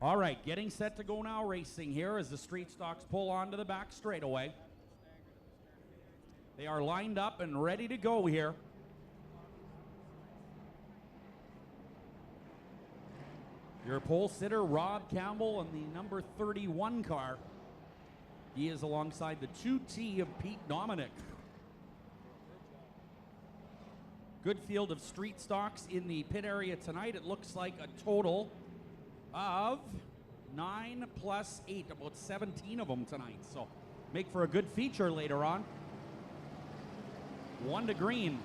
All right, getting set to go now, racing here as the street stocks pull onto the back straightaway. They are lined up and ready to go here. Your pole sitter, Rob Campbell, and the number 31 car. He is alongside the 2T of Pete Dominic. Good field of street stocks in the pit area tonight. It looks like a total of 9 plus 8, about 17 of them tonight. So make for a good feature later on. 1 to green.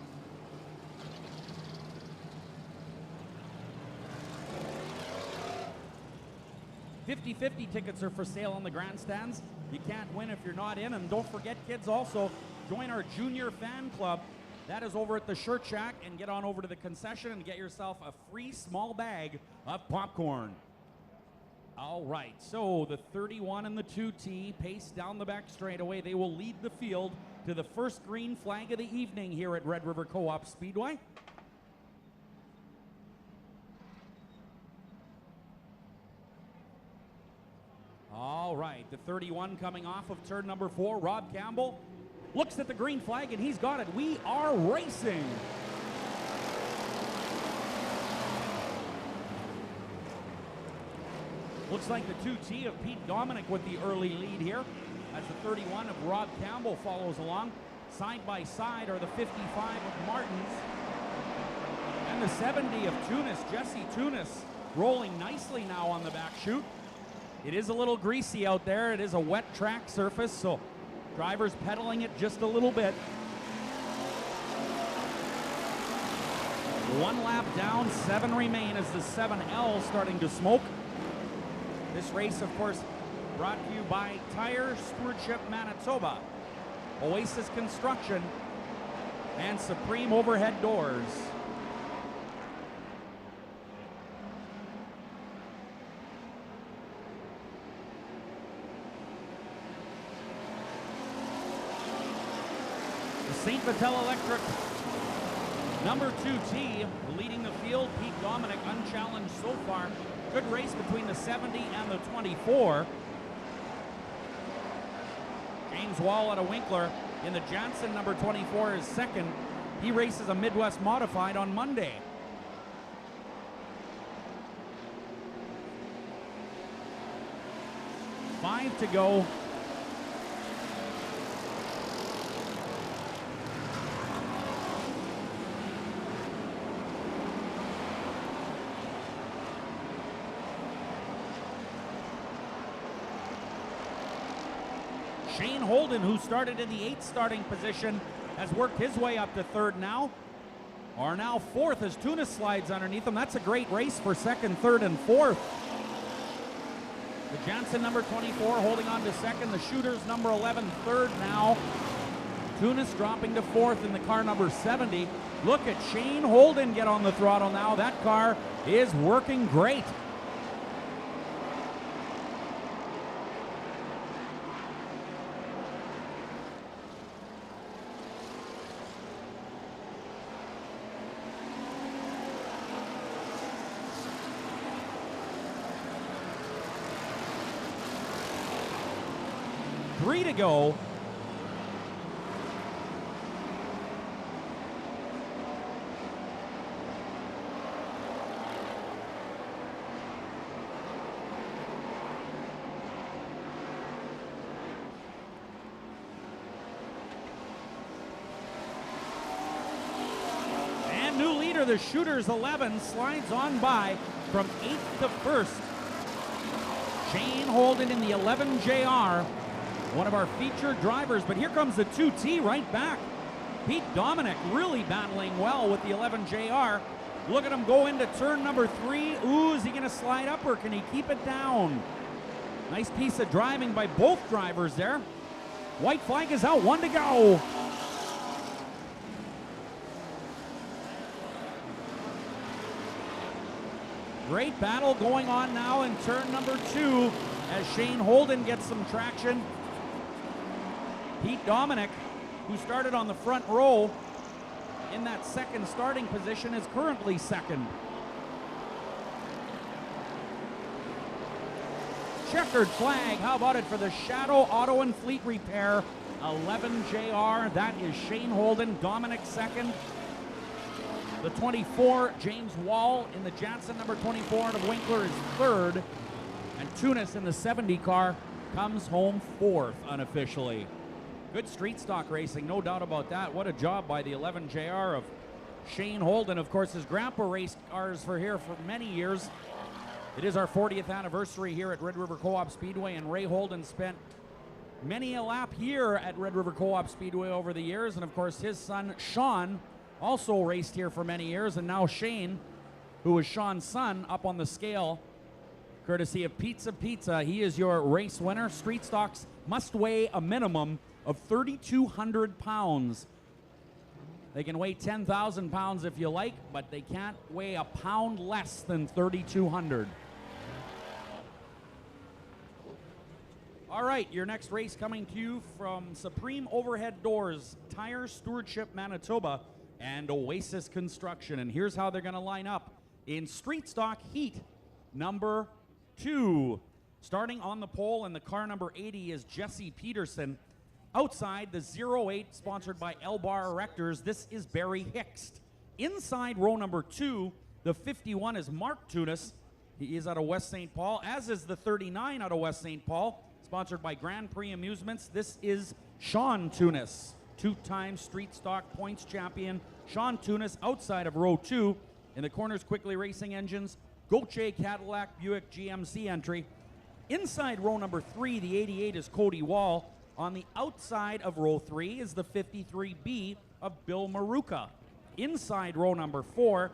$50-50 tickets are for sale on the grandstands. You can't win if you're not in. And don't forget, kids, also join our junior fan club. That is over at the Shirt Shack, and get on over to the concession and get yourself a free small bag of popcorn. All right, so the 31 and the 2T pace down the back straightaway. They will lead the field to the first green flag of the evening here at Red River Co-op Speedway. All right, the 31 coming off of turn number 4. Rob Campbell looks at the green flag, and he's got it. We are racing. Looks like the 2T of Pete Dominic with the early lead here, as the 31 of Rob Campbell follows along. Side by side are the 55 of Martins and the 70 of Tunis. Jesse Tunis rolling nicely now on the back chute. It is a little greasy out there. It is a wet track surface, so drivers pedaling it just a little bit. 1 lap down, 7 remain as the 7L starting to smoke. This race, of course, brought to you by Tire Stewardship Manitoba, Oasis Construction, and Supreme Overhead Doors. The St. Vital Electric number 2T leading the field. Pete Dominic unchallenged so far. Good race between the 70 and the 24. James Wall out of Winkler in the Janssen number 24 is second. He races a Midwest Modified on Monday. Five to go. Shane Holden, who started in the 8th starting position, has worked his way up to 3rd now. Are now 4th as Tunis slides underneath him. That's a great race for 2nd, 3rd, and 4th. The Janssen number 24 holding on to 2nd. The Shooters number 11, 3rd now. Tunis dropping to 4th in the car number 70. Look at Shane Holden get on the throttle now. That car is working great. Three to go. And new leader, the Shooters 11, slides on by from 8th to 1st. Shane Holden in the 11 JR. One of our featured drivers, but here comes the 2T right back. Pete Dominic really battling well with the 11 JR. Look at him go into turn number 3. Ooh, is he gonna slide up or can he keep it down? Nice piece of driving by both drivers there. White flag is out, 1 to go. Great battle going on now in turn number 2 as Shane Holden gets some traction. Pete Dominic, who started on the front row in that 2nd starting position, is currently 2nd. checkered flag. How about it for the Shadow Auto and Fleet Repair 11 JR? That is Shane Holden. Dominic second. The 24, James Wall in the Janssen number 24 out of Winkler is third. And Tunis in the 70 car comes home fourth unofficially. Good street stock racing, no doubt about that. What a job by the 11 JR of Shane Holden. Of course, his grandpa raced cars for here for many years. It is our 40th anniversary here at Red River Co-op Speedway, and Ray Holden spent many a lap here at Red River Co-op Speedway over the years. And of course, his son, Sean, also raced here for many years. And now Shane, who is Sean's son, up on the scale, courtesy of Pizza Pizza. He is your race winner. Street stocks must weigh a minimum of 3,200 pounds. They can weigh 10,000 pounds if you like, but they can't weigh a pound less than 3,200. All right, your next race coming to you from Supreme Overhead Doors, Tire Stewardship Manitoba, and Oasis Construction. And here's how they're going to line up in street stock heat number 2. Starting on the pole in the car number 80 is Jesse Peterson. Outside, the 08, sponsored by L-Bar Erectors, this is Barry Hixt. Inside row number 2, the 51 is Mark Tunis. He is out of West St. Paul, as is the 39 out of West St. Paul, sponsored by Grand Prix Amusements. This is Sean Tunis, two-time street stock points champion. Sean Tunis outside of row 2. In the corners, Quickly Racing Engines, Gauthier Cadillac Buick GMC entry. Inside row number 3, the 88 is Cody Wall. On the outside of row 3 is the 53B of Bill Maruka. Inside row number 4,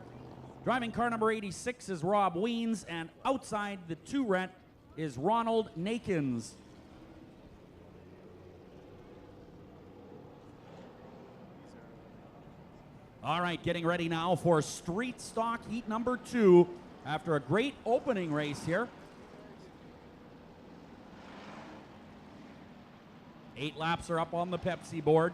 driving car number 86 is Rob Weens, and outside the 2 rent is Ronald Nakins. All right, getting ready now for street stock heat number 2 after a great opening race here. 8 laps are up on the Pepsi board.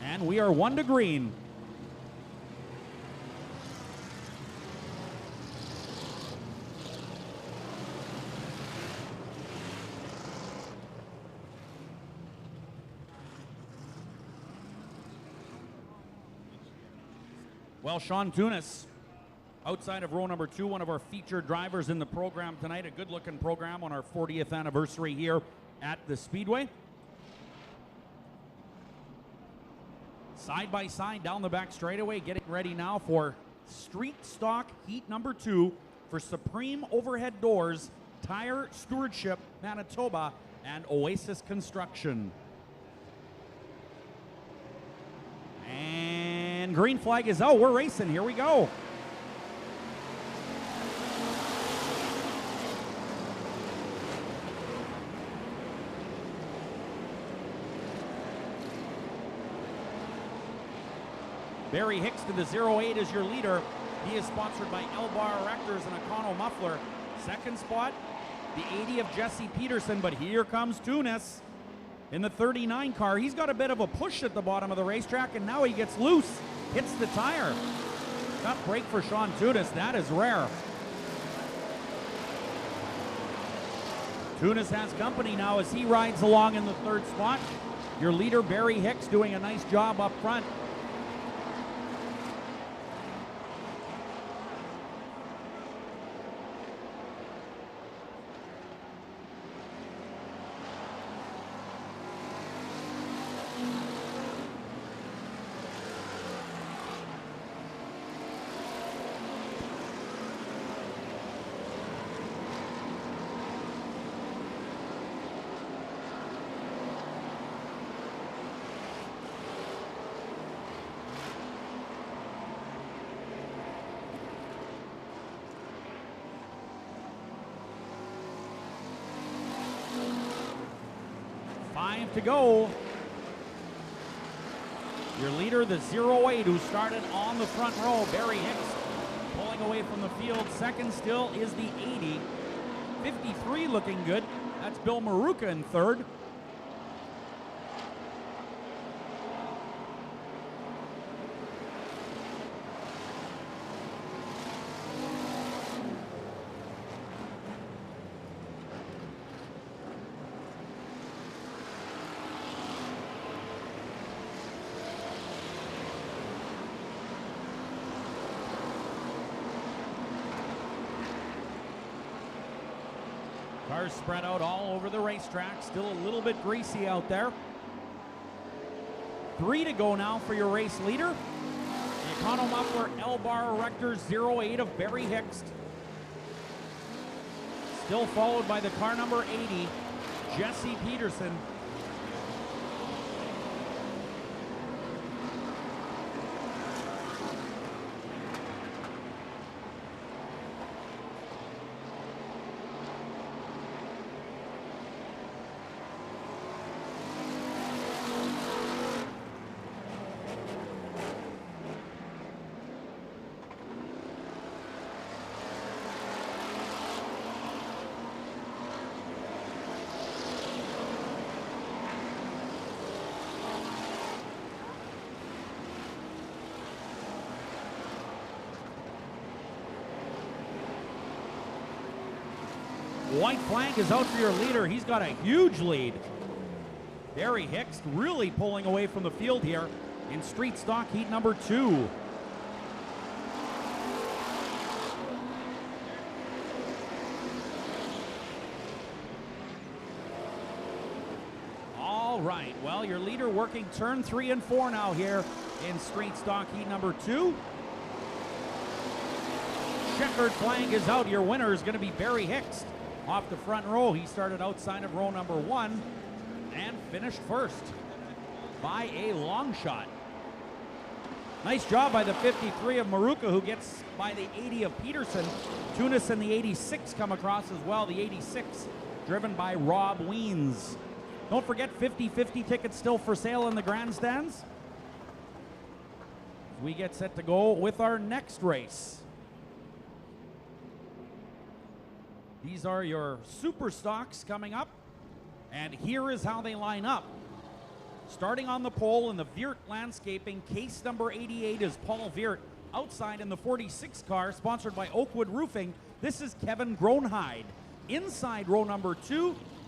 And we are 1 to green. Well, Sean Tunis, outside of row number 2, one of our featured drivers in the program tonight. A good-looking program on our 40th anniversary here at the Speedway. Side by side down the back straightaway, getting ready now for street stock heat number 2 for Supreme Overhead Doors, Tire Stewardship Manitoba, and Oasis Construction. And green flag is out. We're racing. Here we go. Barry Hicks to the 08 is your leader. He is sponsored by L-Bar Erectors and Econo Muffler. Second spot, the 80 of Jesse Peterson, but here comes Tunis in the 39 car. He's got a bit of a push at the bottom of the racetrack, and now he gets loose, hits the tire. Tough break for Sean Tunis. That is rare. Tunis has company now as he rides along in the 3rd spot. Your leader, Barry Hicks, doing a nice job up front. To go. Your leader, the 08, who started on the front row, Barry Hicks, pulling away from the field. Second still is the 80. 53 looking good. That's Bill Maruka in third. Cars spread out all over the racetrack. Still a little bit greasy out there. 3 to go now for your race leader. The Economuffler L-Bar Erector 08 of Barry Hickst. Still followed by the car number 80, Jesse Peterson. White flag is out for your leader. He's got a huge lead. Barry Hickst really pulling away from the field here in street stock heat number 2. All right, well, your leader working turn 3 and 4 now here in street stock heat number 2. Checkered flag is out. Your winner is going to be Barry Hickst. Off the front row, he started outside of row number 1 and finished first by a long shot. Nice job by the 53 of Maruka, who gets by the 80 of Peterson. Tunis and the 86 come across as well. The 86 driven by Rob Weens. Don't forget 50-50 tickets still for sale in the grandstands. We get set to go with our next race. These are your super stocks coming up, and here is how they line up. Starting on the pole in the Viert Landscaping, case number 88 is Paul Viert. Outside in the 46 car, sponsored by Oakwood Roofing, this is Kevin Gronheid. Inside row number 2,